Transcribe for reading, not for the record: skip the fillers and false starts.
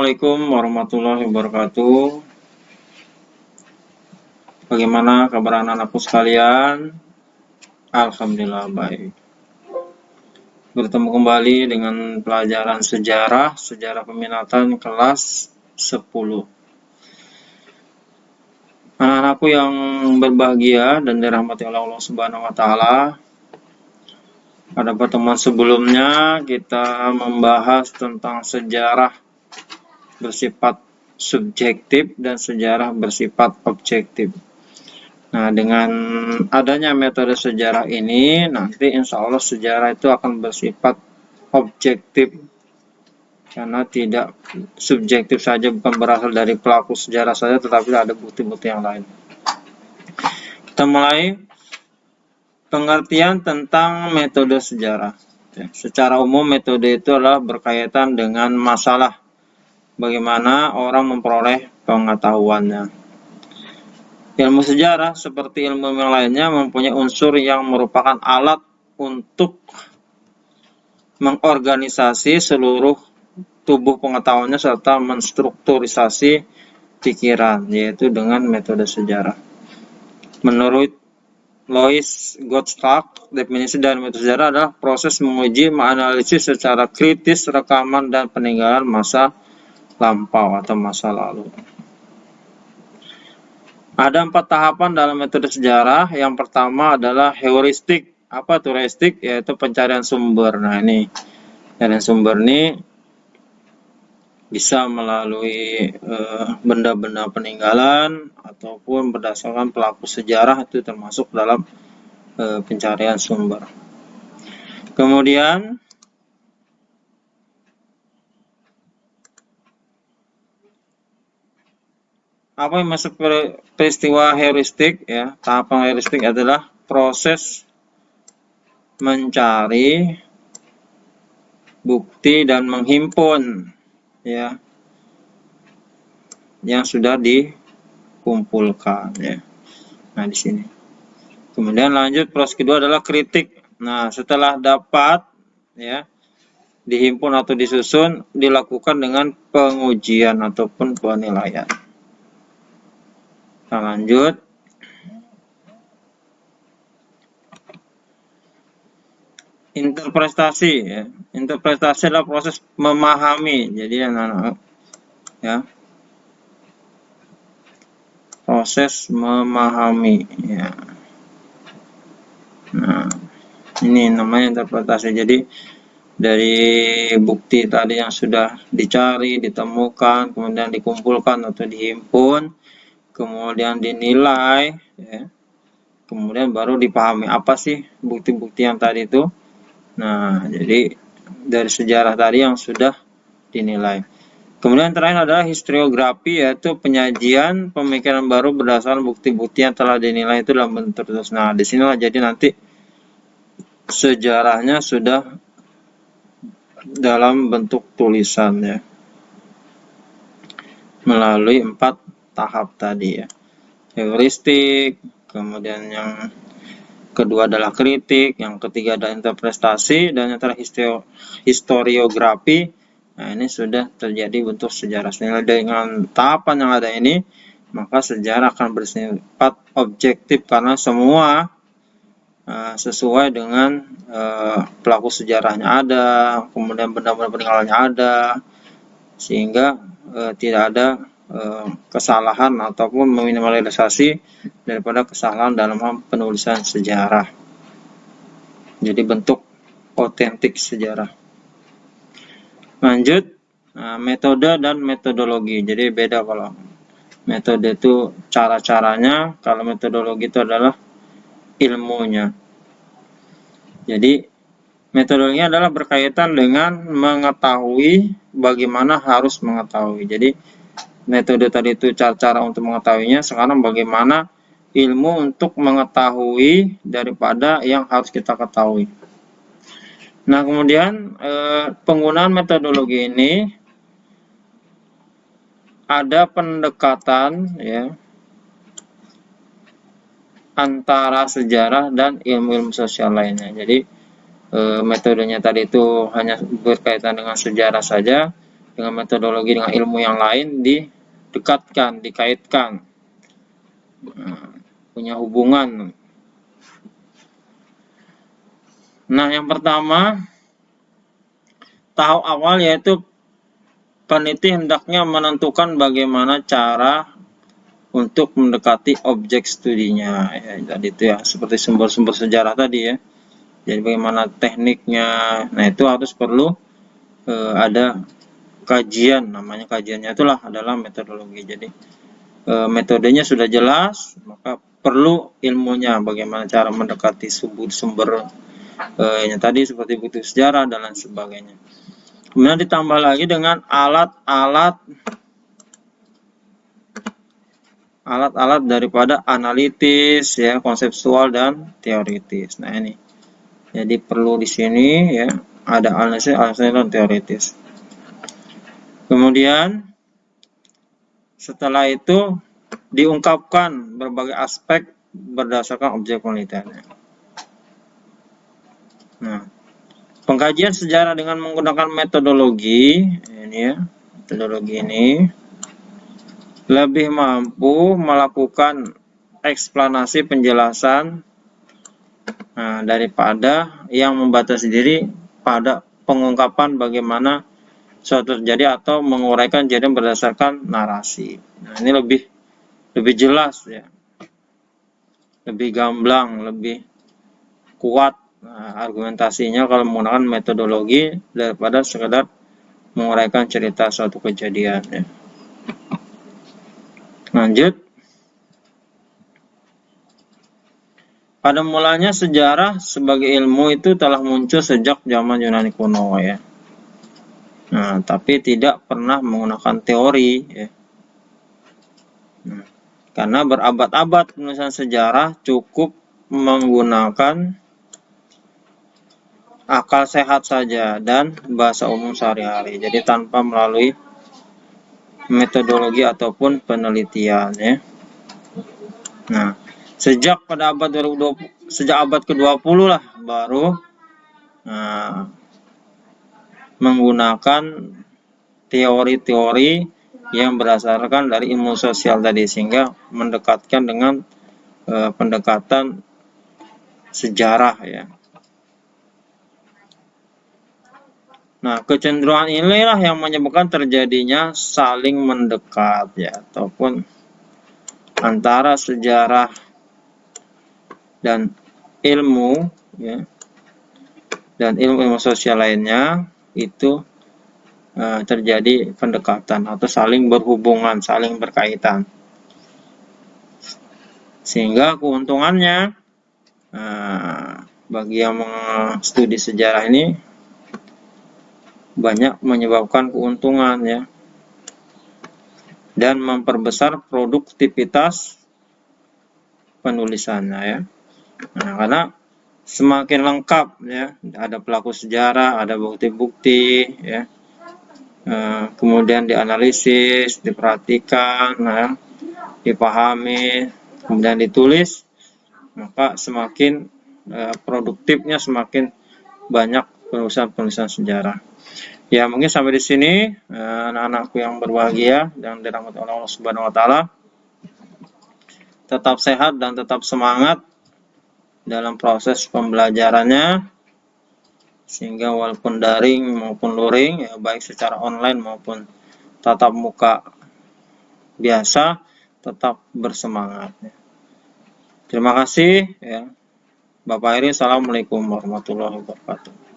Assalamualaikum warahmatullahi wabarakatuh. Bagaimana kabar anak-anakku sekalian? Alhamdulillah baik. Bertemu kembali dengan pelajaran sejarah peminatan kelas 10. Anak-anakku yang berbahagia dan dirahmati oleh Allah Subhanahu wa taala. Pada pertemuan sebelumnya kita membahas tentang sejarah bersifat subjektif dan sejarah bersifat objektif. Nah, dengan adanya metode sejarah ini, nanti insya Allah sejarah itu akan bersifat objektif, karena tidak subjektif saja, bukan berasal dari pelaku sejarah saja, tetapi ada bukti-bukti yang lain. Kita mulai pengertian tentang metode sejarah. Secara umum, metode itu adalah berkaitan dengan masalah bagaimana orang memperoleh pengetahuannya. Ilmu sejarah seperti ilmu yang lainnya mempunyai unsur yang merupakan alat untuk mengorganisasi seluruh tubuh pengetahuannya serta menstrukturisasi pikiran, yaitu dengan metode sejarah. Menurut Louis Gottschalk, definisi dari metode sejarah adalah proses menguji, menganalisis secara kritis rekaman dan peninggalan masa lampau atau masa lalu. Ada 4 tahapan dalam metode sejarah. Yang pertama adalah heuristik. Apa itu heuristik? Yaitu pencarian sumber. Nah, ini pencarian sumber ini bisa melalui benda-benda peninggalan ataupun berdasarkan pelaku sejarah, itu termasuk dalam pencarian sumber. Kemudian apa yang masuk peristiwa heuristik ya? Tahapan heuristik adalah proses mencari bukti dan menghimpun ya yang sudah dikumpulkan ya. Nah, di sini. Kemudian lanjut proses kedua adalah kritik. Nah, setelah dapat ya dihimpun atau disusun, dilakukan dengan pengujian ataupun penilaian. Kita lanjut. Interpretasi ya. Interpretasi adalah proses memahami. Jadi anak-anak ya. Proses memahami ya. Nah, ini namanya interpretasi. Jadi dari bukti tadi yang sudah dicari, ditemukan, kemudian dikumpulkan atau dihimpun, kemudian dinilai ya. Kemudian baru dipahami apa sih bukti-bukti yang tadi itu. Nah, jadi dari sejarah tadi yang sudah dinilai. Kemudian terakhir adalah historiografi, yaitu penyajian pemikiran baru berdasarkan bukti-bukti yang telah dinilai itu dalam bentuk terus. Nah, disinilah jadi nanti sejarahnya sudah dalam bentuk tulisan ya, melalui 4 tahap tadi ya. Heuristik, kemudian yang kedua adalah kritik, yang ketiga adalah interpretasi, dan yang terakhir historiografi. Nah, ini sudah terjadi bentuk sejarah. Dengan tahapan yang ada ini, maka sejarah akan bersifat objektif karena semua sesuai dengan pelaku sejarahnya ada, kemudian benda-benda peninggalannya ada, sehingga tidak ada kesalahan ataupun meminimalisasi daripada kesalahan dalam hal penulisan sejarah. Jadi bentuk otentik sejarah. Lanjut, metode dan metodologi. Jadi beda, kalau metode itu cara-caranya, kalau metodologi itu adalah ilmunya. Jadi metodologi adalah berkaitan dengan mengetahui bagaimana harus mengetahui. Jadi metode tadi itu cara-cara untuk mengetahuinya, sekarang bagaimana ilmu untuk mengetahui daripada yang harus kita ketahui. Nah, kemudian penggunaan metodologi ini ada pendekatan ya antara sejarah dan ilmu-ilmu sosial lainnya. Jadi metodenya tadi itu hanya berkaitan dengan sejarah saja, dengan metodologi dengan ilmu yang lain didekatkan, dikaitkan, punya hubungan. Nah, yang pertama, tahap awal yaitu peneliti hendaknya menentukan bagaimana cara untuk mendekati objek studinya. Ya, tadi itu ya, seperti sumber-sumber sejarah tadi ya. Jadi bagaimana tekniknya. Nah, itu harus perlu ada kajian, namanya kajiannya itulah adalah metodologi. Jadi metodenya sudah jelas, maka perlu ilmunya, bagaimana cara mendekati sumber yang tadi seperti bukti sejarah dan lain sebagainya. Kemudian ditambah lagi dengan alat-alat daripada analitis ya, konseptual dan teoritis. Nah, ini jadi perlu di sini ya, ada analisis dan teoritis. Kemudian setelah itu diungkapkan berbagai aspek berdasarkan objek penelitiannya. Nah, pengkajian sejarah dengan menggunakan metodologi ini ya, metodologi ini lebih mampu melakukan eksplanasi penjelasan daripada yang membatasi diri pada pengungkapan bagaimana suatu terjadi atau menguraikan kejadian berdasarkan narasi. Nah, ini lebih jelas ya, lebih gamblang, lebih kuat argumentasinya kalau menggunakan metodologi daripada sekedar menguraikan cerita suatu kejadian ya. Lanjut. Pada mulanya sejarah sebagai ilmu itu telah muncul sejak zaman Yunani kuno ya. Nah, tapi tidak pernah menggunakan teori ya. Nah, karena berabad-abad penulisan sejarah cukup menggunakan akal sehat saja dan bahasa umum sehari-hari. Jadi tanpa melalui metodologi ataupun penelitian ya. Nah, sejak abad ke-20 lah baru menggunakan teori-teori yang berdasarkan dari ilmu sosial tadi, sehingga mendekatkan dengan pendekatan sejarah ya. Nah, kecenderungan inilah yang menyebabkan terjadinya saling mendekat ya, ataupun antara sejarah dan ilmu ya, dan ilmu sosial lainnya itu terjadi pendekatan atau saling berhubungan, saling berkaitan. Sehingga keuntungannya bagi yang studi sejarah ini banyak menyebabkan keuntungan ya, dan memperbesar produktivitas penulisannya ya. Nah, karena semakin lengkap ya, ada pelaku sejarah, ada bukti-bukti ya, kemudian dianalisis, diperhatikan ya, dipahami, kemudian ditulis, maka semakin produktifnya, semakin banyak penulisan sejarah. Ya, mungkin sampai di sini anak-anakku yang berbahagia dan dirahmati Allah Subhanahu wa taala. Tetap sehat dan tetap semangat dalam proses pembelajarannya, sehingga walaupun daring maupun luring ya, baik secara online maupun tatap muka biasa, tetap bersemangat ya. Terima kasih ya. Bapak Heri, assalamualaikum warahmatullahi wabarakatuh.